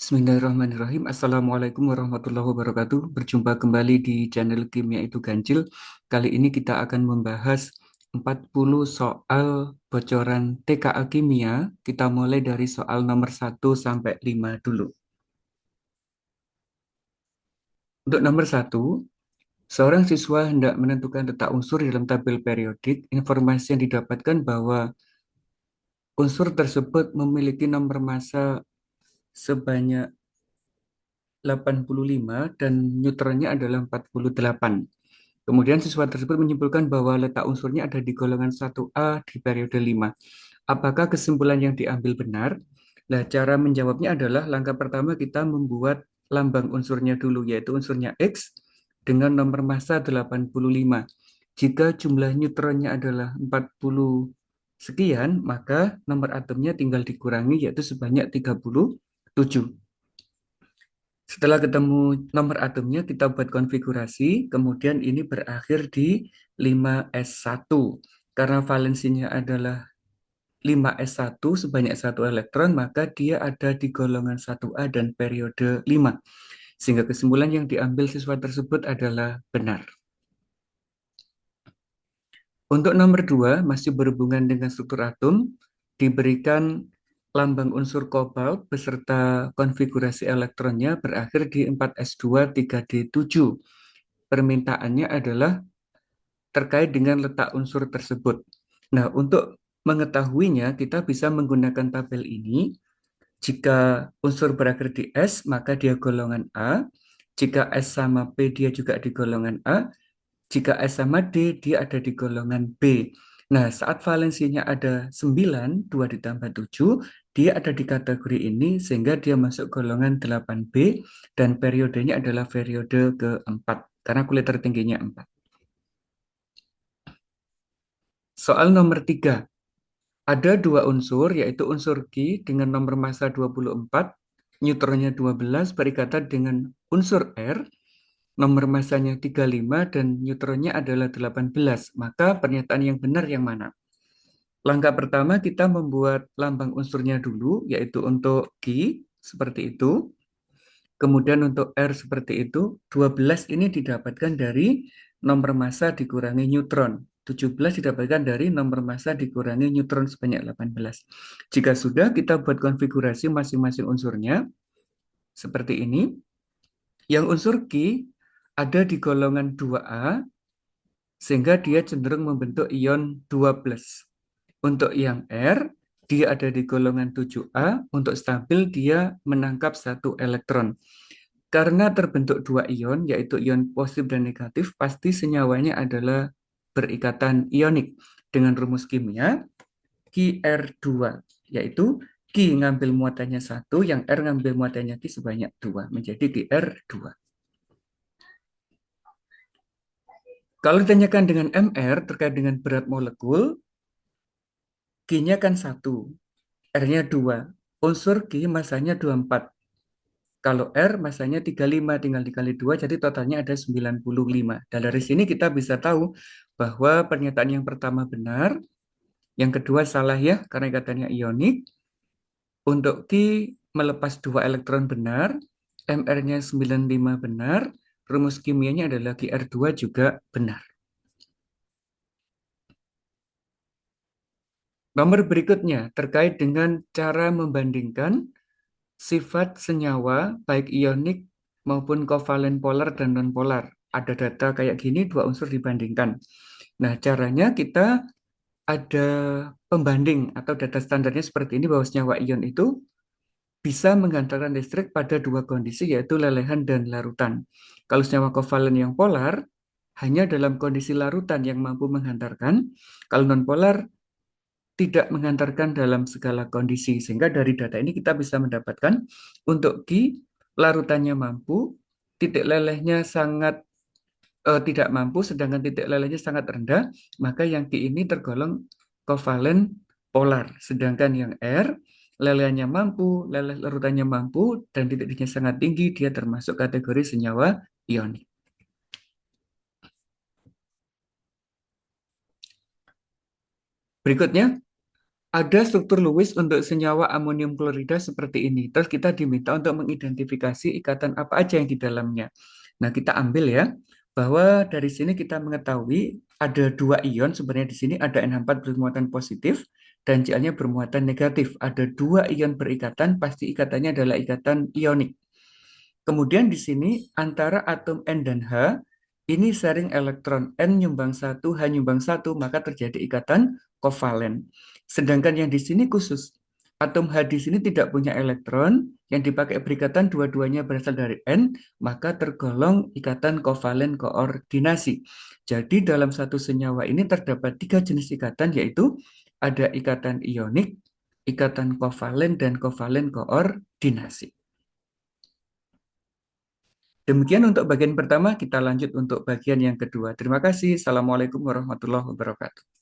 Bismillahirrahmanirrahim. Assalamualaikum warahmatullahi wabarakatuh. Berjumpa kembali di channel Kimia itu Ganjil. Kali ini kita akan membahas 40 soal bocoran TKA Kimia. Kita mulai dari soal nomor 1 sampai 5 dulu. Untuk nomor 1, seorang siswa hendak menentukan letak unsur dalam tabel periodik. Informasi yang didapatkan bahwa unsur tersebut memiliki nomor massa sebanyak 85 dan neutronnya adalah 48. Kemudian siswa tersebut menyimpulkan bahwa letak unsurnya ada di golongan 1A di periode 5. Apakah kesimpulan yang diambil benar? Nah, cara menjawabnya adalah langkah pertama kita membuat lambang unsurnya dulu, yaitu unsurnya X dengan nomor massa 85. Jika jumlah neutronnya adalah 40 sekian, maka nomor atomnya tinggal dikurangi, yaitu sebanyak 37. Setelah ketemu nomor atomnya, kita buat konfigurasi, kemudian ini berakhir di 5s1. Karena valensinya adalah 5s1 sebanyak satu elektron, maka dia ada di golongan 1A dan periode 5. Sehingga kesimpulan yang diambil siswa tersebut adalah benar. Untuk nomor 2, masih berhubungan dengan struktur atom, diberikan lambang unsur kobalt beserta konfigurasi elektronnya berakhir di 4s2 3d7. Permintaannya adalah terkait dengan letak unsur tersebut. Nah, untuk mengetahuinya, kita bisa menggunakan tabel ini. Jika unsur berakhir di S, maka dia golongan A. Jika S sama P, dia juga di golongan A. Jika S sama D, dia ada di golongan B. Nah, saat valensinya ada 9, 2 ditambah 7, dia ada di kategori ini, sehingga dia masuk golongan 8B, dan periodenya adalah periode keempat, karena kulit tertingginya 4. Soal nomor 3. Ada dua unsur, yaitu unsur Ki dengan nomor massa 24, neutronnya 12, berikatan dengan unsur R, nomor massanya 35, dan neutronnya adalah 18. Maka pernyataan yang benar yang mana? Langkah pertama kita membuat lambang unsurnya dulu, yaitu untuk Ki, seperti itu. Kemudian untuk R seperti itu, 12 ini didapatkan dari nomor massa dikurangi neutron. 17 didapatkan dari nomor massa dikurangi neutron sebanyak 18. Jika sudah, kita buat konfigurasi masing-masing unsurnya seperti ini. Yang unsur Ki ada di golongan 2A, sehingga dia cenderung membentuk ion 2+. Untuk yang R, dia ada di golongan 7A, untuk stabil dia menangkap satu elektron. Karena terbentuk dua ion, yaitu ion positif dan negatif, pasti senyawanya adalah berikatan ionik. Dengan rumus kimia, Qr2, yaitu Ki ngambil muatannya 1, yang R ngambil muatannya Ki sebanyak 2, menjadi Qr2. Kalau ditanyakan dengan MR terkait dengan berat molekul, Q-nya kan 1, R-nya 2. Unsur Q masanya 24. Kalau R masanya 35, tinggal dikali 2, jadi totalnya ada 95. Dan dari sini kita bisa tahu bahwa pernyataan yang pertama benar, yang kedua salah ya, karena ikatannya ionik. Untuk Q melepas 2 elektron benar, MR-nya 95 benar, rumus kimianya adalah Qr2 juga benar. Nomor berikutnya terkait dengan cara membandingkan sifat senyawa baik ionik maupun kovalen polar dan nonpolar. Ada data kayak gini, dua unsur dibandingkan. Nah, caranya kita ada pembanding atau data standarnya seperti ini, bahwa senyawa ion itu bisa menghantarkan listrik pada dua kondisi, yaitu lelehan dan larutan. Kalau senyawa kovalen yang polar, hanya dalam kondisi larutan yang mampu menghantarkan. Kalau nonpolar, tidak menghantarkan dalam segala kondisi. Sehingga dari data ini kita bisa mendapatkan untuk Ki, larutannya mampu, titik lelehnya sangat tidak mampu, sedangkan titik lelehnya sangat rendah, maka yang Ki ini tergolong kovalen polar. Sedangkan yang R, lelehannya mampu, leleh larutannya mampu, dan titiknya sangat tinggi, dia termasuk kategori senyawa ionik. Berikutnya, Ada struktur Lewis untuk senyawa amonium klorida seperti ini. Terus kita diminta untuk mengidentifikasi ikatan apa aja yang di dalamnya. Nah, kita ambil ya, bahwa dari sini kita mengetahui ada dua ion, sebenarnya di sini ada NH4 bermuatan positif dan Cl-nya bermuatan negatif. Ada dua ion berikatan, pasti ikatannya adalah ikatan ionik. Kemudian di sini antara atom N dan H, ini sharing elektron. N nyumbang satu, H nyumbang satu, maka terjadi ikatan kovalen. Sedangkan yang di sini khusus, atom H di sini tidak punya elektron, yang dipakai berikatan dua-duanya berasal dari N, maka tergolong ikatan kovalen koordinasi. Jadi dalam satu senyawa ini terdapat tiga jenis ikatan, yaitu ada ikatan ionik, ikatan kovalen, dan kovalen koordinasi. Demikian untuk bagian pertama, kita lanjut untuk bagian yang kedua. Terima kasih. Assalamualaikum warahmatullahi wabarakatuh.